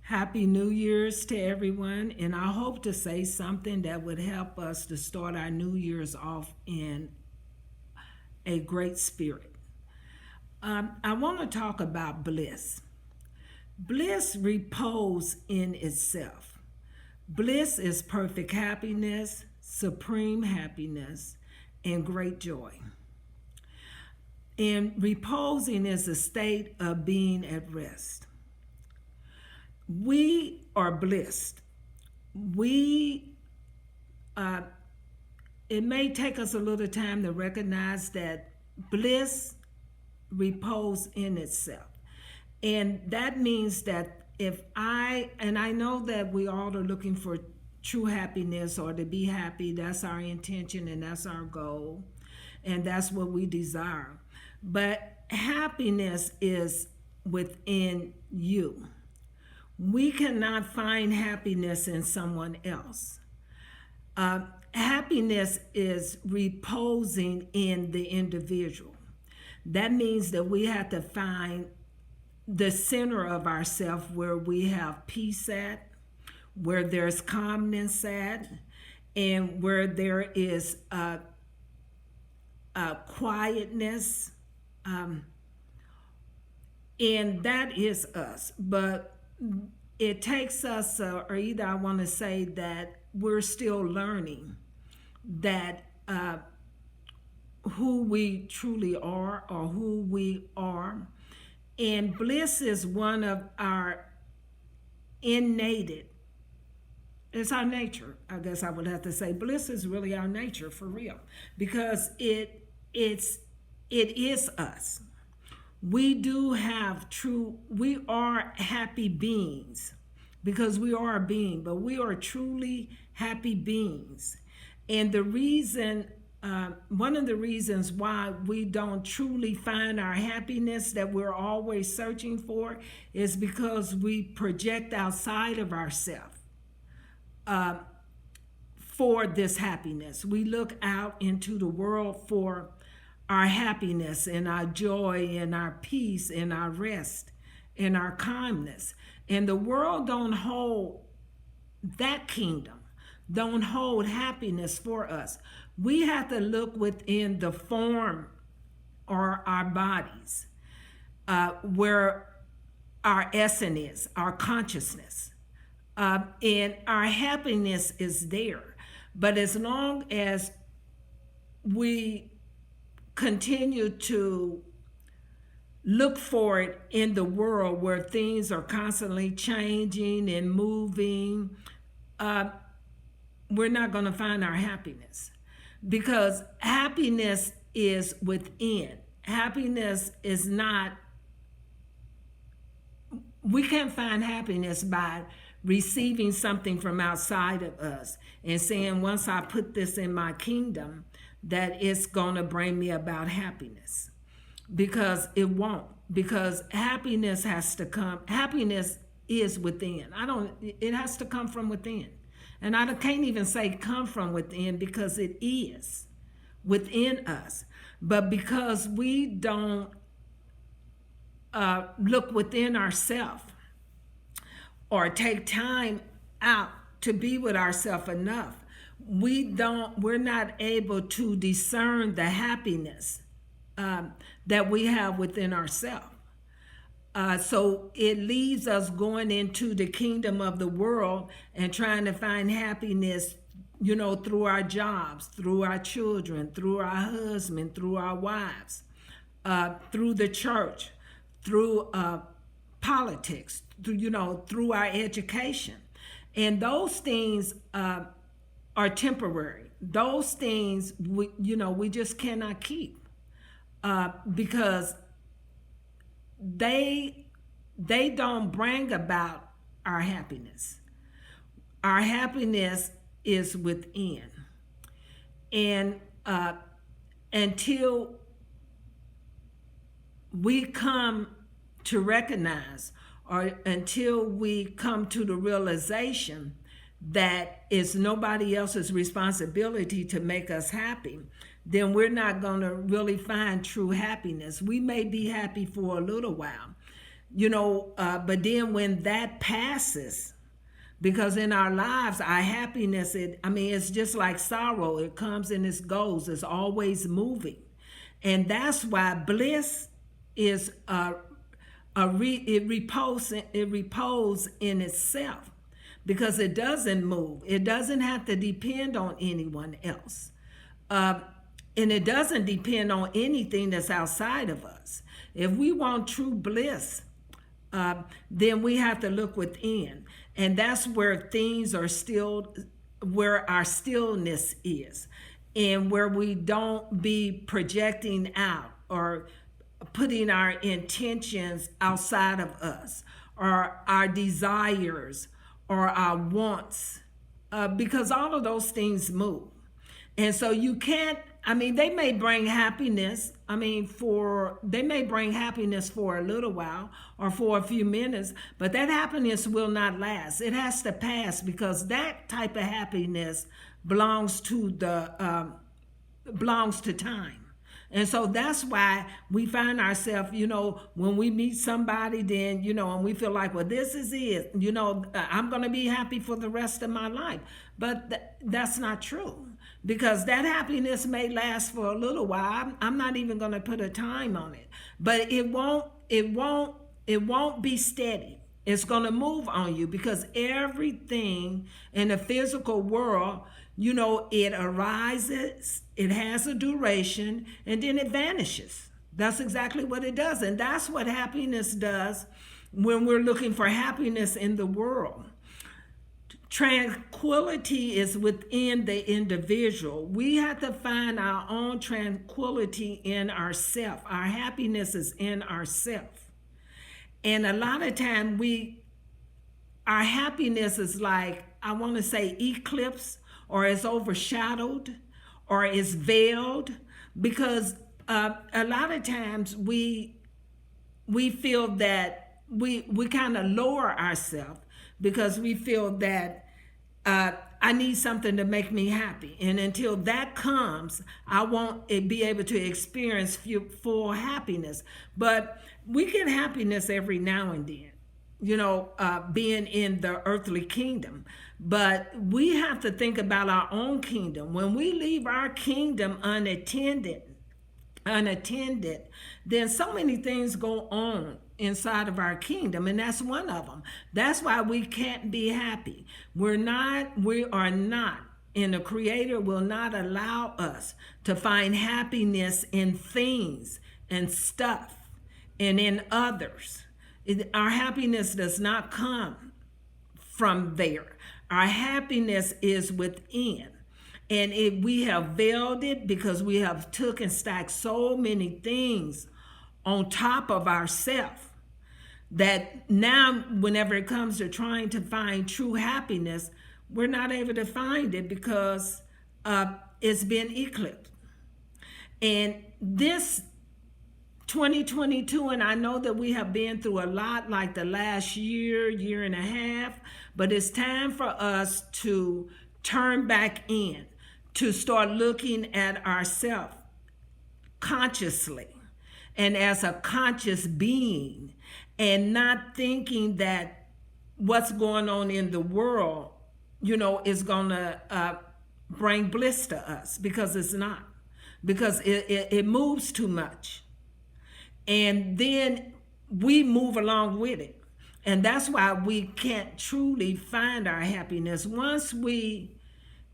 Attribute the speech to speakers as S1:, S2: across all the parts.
S1: Happy New Year's to everyone, and I hope to say something that would help us to start our New Year's off in a great spirit. I want to talk about bliss. Bliss repose in itself. Bliss is perfect happiness, supreme happiness, and great joy. And reposing is a state of being at rest. We are blessed. We, it may take us a little time to recognize that bliss repose in itself. And that means that and I know that we all are looking for true happiness or to be happy. That's our intention and that's our goal. And that's what we desire. But happiness is within you. We cannot find happiness in someone else. Happiness is reposing in the individual. That means that we have to find the center of ourselves where we have peace at, where there's calmness at, and where there is quietness. And that is us. But it takes us, or either I want to say that we're still learning that who we truly are or who we are. And bliss is one of our innate, it's our nature, I guess I would have to say. Bliss is really our nature for real, because it is us. We are happy beings because we are a being, but we are truly happy beings. And the reason, one of the reasons why we don't truly find our happiness that we're always searching for is because we project outside of ourselves for this happiness. We look out into the world for our happiness and our joy and our peace and our rest and our calmness. And the world don't hold that kingdom, don't hold happiness for us. We have to look within the form or our bodies, where our essence is, our consciousness. And our happiness is there. But as long as we continue to look for it in the world where things are constantly changing and moving, we're not going to find our happiness, because happiness is within. Happiness is not, we can't find happiness by receiving something from outside of us and saying, once I put this in my kingdom, that it's going to bring me about happiness, because it won't. Because happiness has to come. Happiness is within. It has to come from within. And I can't even say come from within, because it is within us. But because we don't look within ourselves or take time out to be with ourselves enough, we're not able to discern the happiness that we have within ourselves. So it leaves us going into the kingdom of the world and trying to find happiness, through our jobs, through our children, through our husband, through our wives, through the church, through politics, through our education. And those things are temporary. Those things, we just cannot keep, because they don't bring about our happiness. Our happiness is within. And until we come to recognize, or until we come to the realization that it's nobody else's responsibility to make us happy, then we're not going to really find true happiness. We may be happy for a little while, But then when that passes, because in our lives, our happiness, it's just like sorrow. It comes and it goes. It's always moving. And that's why bliss is it reposes in itself, because it doesn't move. It doesn't have to depend on anyone else. And it doesn't depend on anything that's outside of us. If we want true bliss, then we have to look within. And that's where things are still, where our stillness is, and where we don't be projecting out or putting our intentions outside of us, or our desires, or our wants, because all of those things move. And so you can't, they may bring happiness, they may bring happiness for a little while or for a few minutes, but that happiness will not last. It has to pass, because that type of happiness belongs to time. And so that's why we find ourselves, when we meet somebody, then, and we feel like, well, this is it, I'm going to be happy for the rest of my life. But that's not true, because that happiness may last for a little while. I'm not even going to put a time on it, but it won't be steady. It's going to move on you, because everything in the physical world, it arises, it has a duration, and then it vanishes. That's exactly what it does. And that's what happiness does when we're looking for happiness in the world. Tranquility is within the individual. We have to find our own tranquility in ourselves. Our happiness is in ourselves. And a lot of time our happiness is like, I want to say, eclipse, or is overshadowed, or is veiled, because a lot of times we feel that we kind of lower ourselves, because we feel that I need something to make me happy, and until that comes, I won't be able to experience full happiness. But we get happiness every now and then, being in the earthly kingdom. But we have to think about our own kingdom. When we leave our kingdom unattended, then so many things go on inside of our kingdom, and that's one of them. That's why we can't be happy. We are not, and the Creator will not allow us to find happiness in things and stuff and in others. Our happiness does not come from there. Our happiness is within. And we have veiled it, because we have took and stacked so many things on top of ourselves, that now whenever it comes to trying to find true happiness, we're not able to find it, because it's been eclipsed. And this 2022, and I know that we have been through a lot, like the last year and a half, but it's time for us to turn back in, to start looking at ourselves consciously and as a conscious being, and not thinking that what's going on in the world, is going to bring bliss to us, because it's not, because it moves too much. And then we move along with it. And that's why we can't truly find our happiness. Once we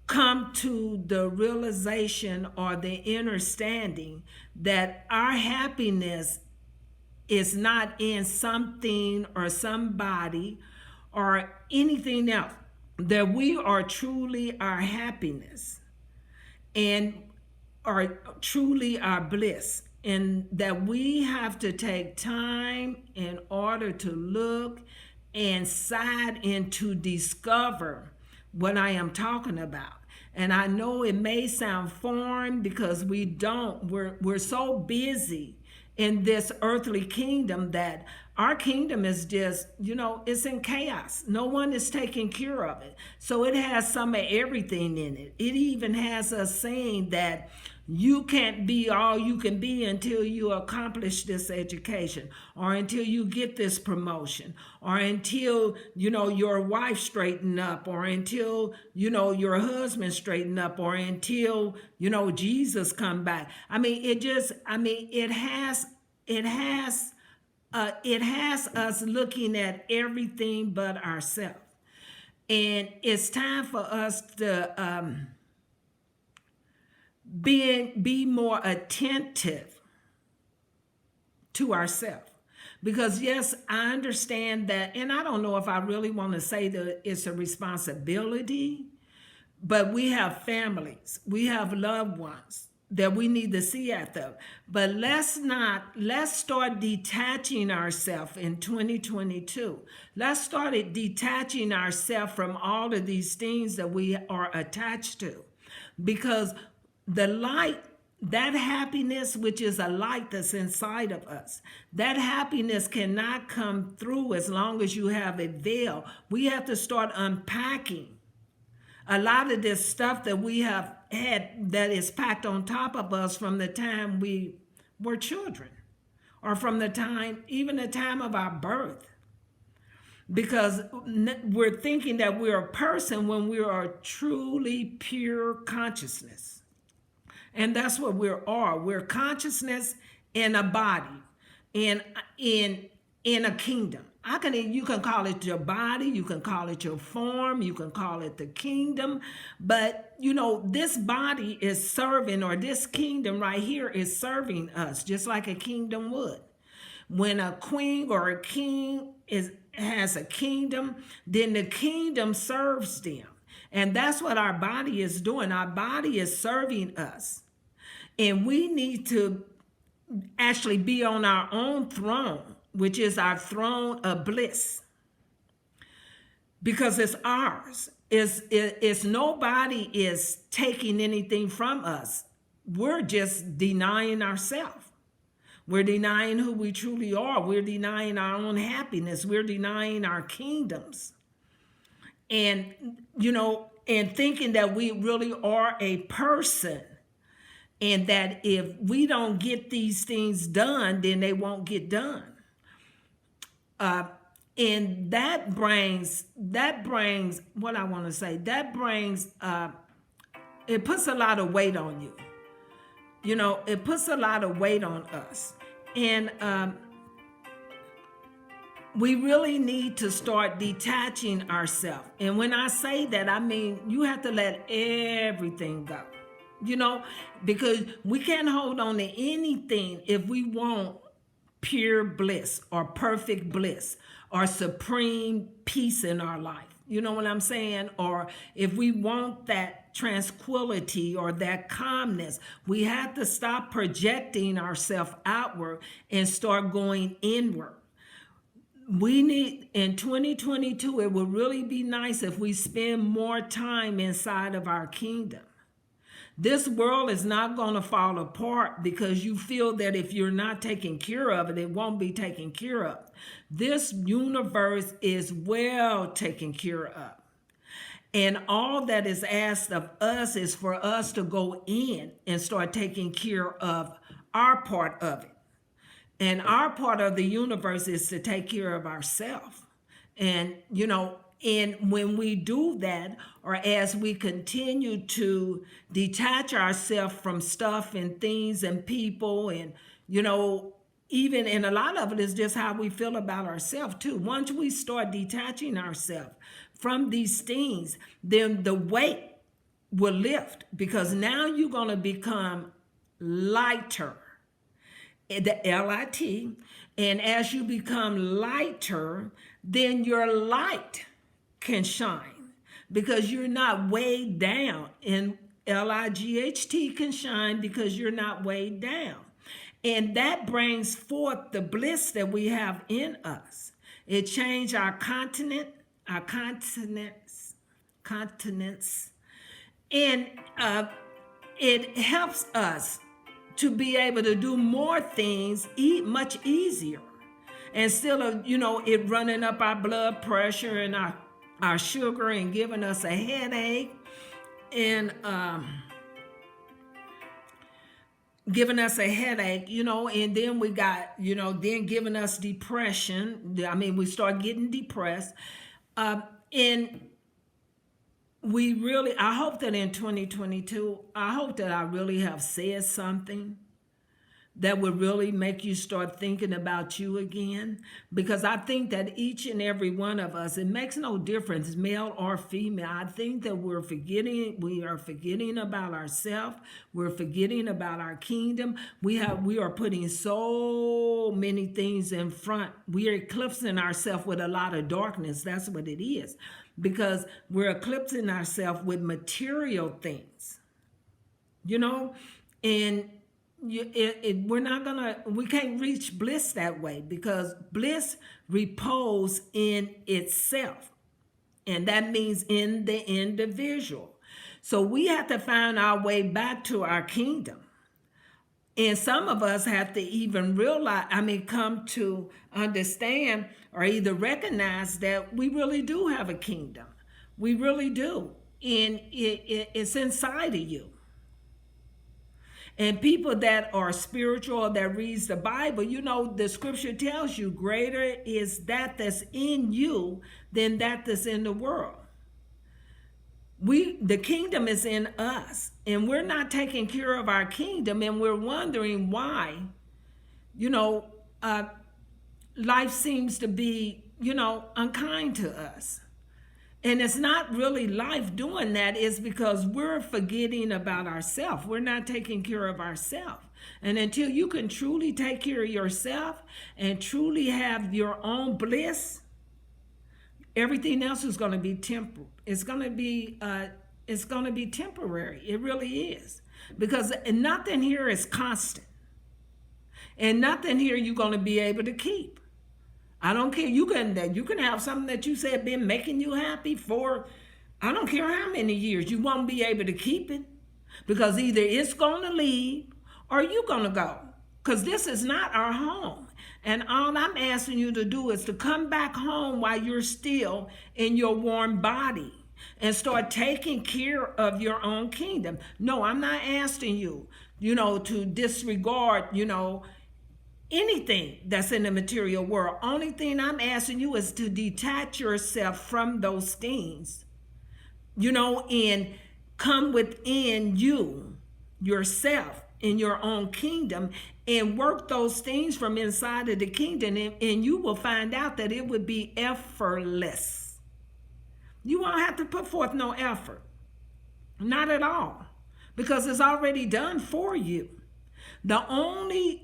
S1: come to the realization or the understanding that our happiness is not in something or somebody or anything else, that we are truly our happiness and are truly our bliss. And that we have to take time in order to look inside and to discover what I am talking about. And I know it may sound foreign, because we're so busy in this earthly kingdom that our kingdom is just, it's in chaos. No one is taking care of it. So it has some of everything in it. It even has us saying that You can't be all you can be until you accomplish this education, or until you get this promotion, or until, your wife straighten up, or until, your husband straighten up, or until, Jesus come back. It has us looking at everything but ourselves. And it's time for us to be more attentive to ourselves. Because yes, I understand that, and I don't know if I really want to say that it's a responsibility, but we have families, we have loved ones that we need to see after. But let's start detaching ourselves in 2022. Let's start detaching ourselves from all of these things that we are attached to. Because the light, that happiness, which is a light that's inside of us, that happiness cannot come through as long as you have a veil. We have to start unpacking a lot of this stuff that we have had that is packed on top of us from the time we were children, or from even the time of our birth. Because we're thinking that we're a person when we are truly pure consciousness. And that's what we are. We're consciousness in a body, in a kingdom. You can call it your body, you can call it your form, you can call it the kingdom, but this body is serving, or this kingdom right here is serving us, just like a kingdom would. When a queen or a king has a kingdom, then the kingdom serves them. And that's what our body is doing. Our body is serving us. And we need to actually be on our own throne, which is our throne of bliss, because it's ours. It's nobody is taking anything from us. We're just denying ourselves. We're denying who we truly are. We're denying our own happiness. We're denying our kingdoms. And, and thinking that we really are a person, and that if we don't get these things done, then they won't get done. And that brings what I want to say. It puts a lot of weight on you. It puts a lot of weight on us. And we really need to start detaching ourselves. And when I say that, I mean, you have to let everything go. Because we can't hold on to anything if we want pure bliss, or perfect bliss, or supreme peace in our life. You know what I'm saying? Or if we want that tranquility or that calmness, we have to stop projecting ourselves outward and start going inward. We need, in 2022, it would really be nice if we spend more time inside of our kingdom. This world is not going to fall apart because you feel that if you're not taking care of it, it won't be taken care of. This universe is well taken care of. And all that is asked of us is for us to go in and start taking care of our part of it. And our part of the universe is to take care of ourselves. And, and when we do that, or as we continue to detach ourselves from stuff and things and people, and, even, and a lot of it is just how we feel about ourselves too. Once we start detaching ourselves from these things, then the weight will lift, because now you're going to become lighter, the L-I-T. And as you become lighter, then your light can shine, because you're not weighed down. And L-I-G-H-T can shine because you're not weighed down. And that brings forth the bliss that we have in us. It changed our continence, and it helps us to be able to do more things much easier, instead of it running up our blood pressure and our sugar and giving us a headache. And giving us a headache, and then we got, then giving us depression. I mean, we start getting depressed. And I hope that in 2022, I hope that I really have said something that would really make you start thinking about you again. Because I think that each and every one of us, it makes no difference, male or female. I think that we are forgetting about ourselves. We're forgetting about our kingdom. We are putting so many things in front. We are eclipsing ourselves with a lot of darkness. That's what it is. Because we're eclipsing ourselves with material things, and we can't reach bliss that way, because bliss repose in itself, and that means in the individual. So we have to find our way back to our kingdom. And some of us have to even come to understand or either recognize that we really do have a kingdom. We really do. And it's inside of you. And people that are spiritual, that reads the Bible, the scripture tells you greater is that's in you than that's in the world. The kingdom is in us, and we're not taking care of our kingdom, and we're wondering why, life seems to be, unkind to us. And it's not really life doing that. It's because we're forgetting about ourselves. We're not taking care of ourselves. And until you can truly take care of yourself and truly have your own bliss, everything else is going to be temporal. It's going to be temporary. It really is. Because nothing here is constant. And nothing here you're going to be able to keep. I don't care. You can have something that you said been making you happy for, I don't care how many years. You won't be able to keep it, because either it's going to leave or you're going to go, because this is not our home. And all I'm asking you to do is to come back home while you're still in your warm body and start taking care of your own kingdom. No, I'm not asking you, to disregard, anything that's in the material world. Only thing I'm asking you is to detach yourself from those things, and come within yourself, in your own kingdom, and work those things from inside of the kingdom, and you will find out that it would be effortless. You won't have to put forth no effort, not at all, because it's already done for you. The only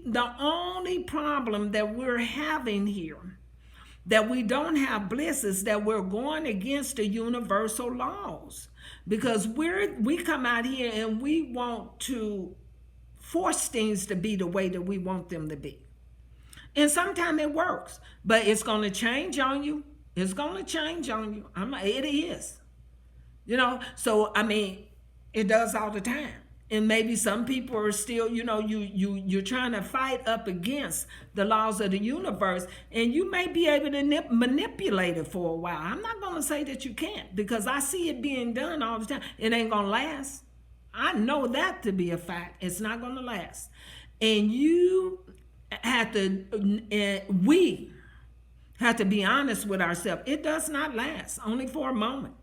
S1: problem that we're having here, that we don't have bliss, is that we're going against the universal laws, because we come out here and we want to force things to be the way that we want them to be. And sometimes it works, but it's going to change on you. It's going to change on you. It is. So, it does all the time. And maybe some people are still, you're trying to fight up against the laws of the universe, and you may be able to manipulate it for a while. I'm not going to say that you can't, because I see it being done all the time. It ain't going to last. I know that to be a fact. It's not going to last. And we have to be honest with ourselves. It does not last, only for a moment.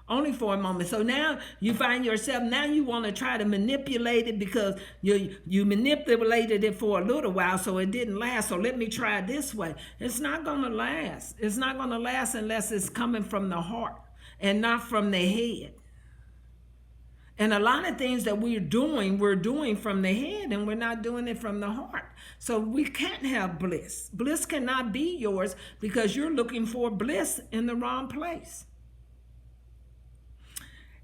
S1: Only for a moment. So now you find yourself, now you want to try to manipulate it, because you manipulated it for a little while, so it didn't last. So let me try it this way. It's not going to last. It's not going to last unless it's coming from the heart and not from the head. And a lot of things that we're doing from the head, and we're not doing it from the heart. So we can't have bliss. Bliss cannot be yours, because you're looking for bliss in the wrong place.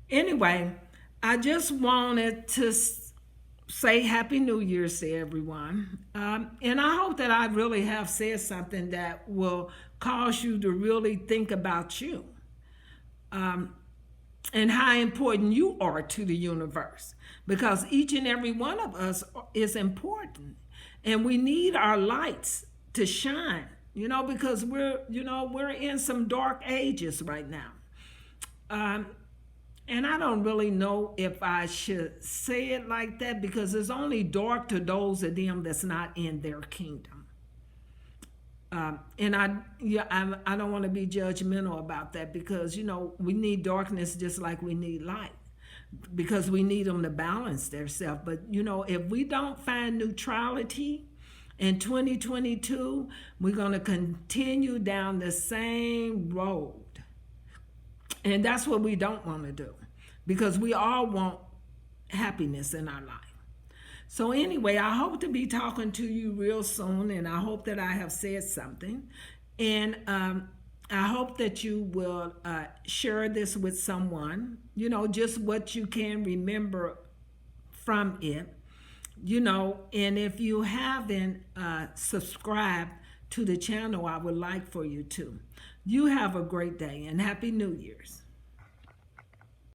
S1: Anyway, I just wanted to say Happy New Year's to everyone. And I hope that I really have said something that will cause you to really think about you, and how important you are to the universe, because each and every one of us is important, and we need our lights to shine, because we're in some dark ages right now. And I don't really know if I should say it like that, because it's only dark to those of them that's not in their kingdom. And I don't want to be judgmental about that, because we need darkness just like we need light, because we need them to balance themselves. But if we don't find neutrality in 2022, we're going to continue down the same road. And that's what we don't want to do, because we all want happiness in our life. So anyway, I hope to be talking to you real soon, and I hope that I have said something. And I hope that you will share this with someone, just what you can remember from it, and if you haven't subscribed to the channel, I would like for you to. You have a great day, and Happy New Year's.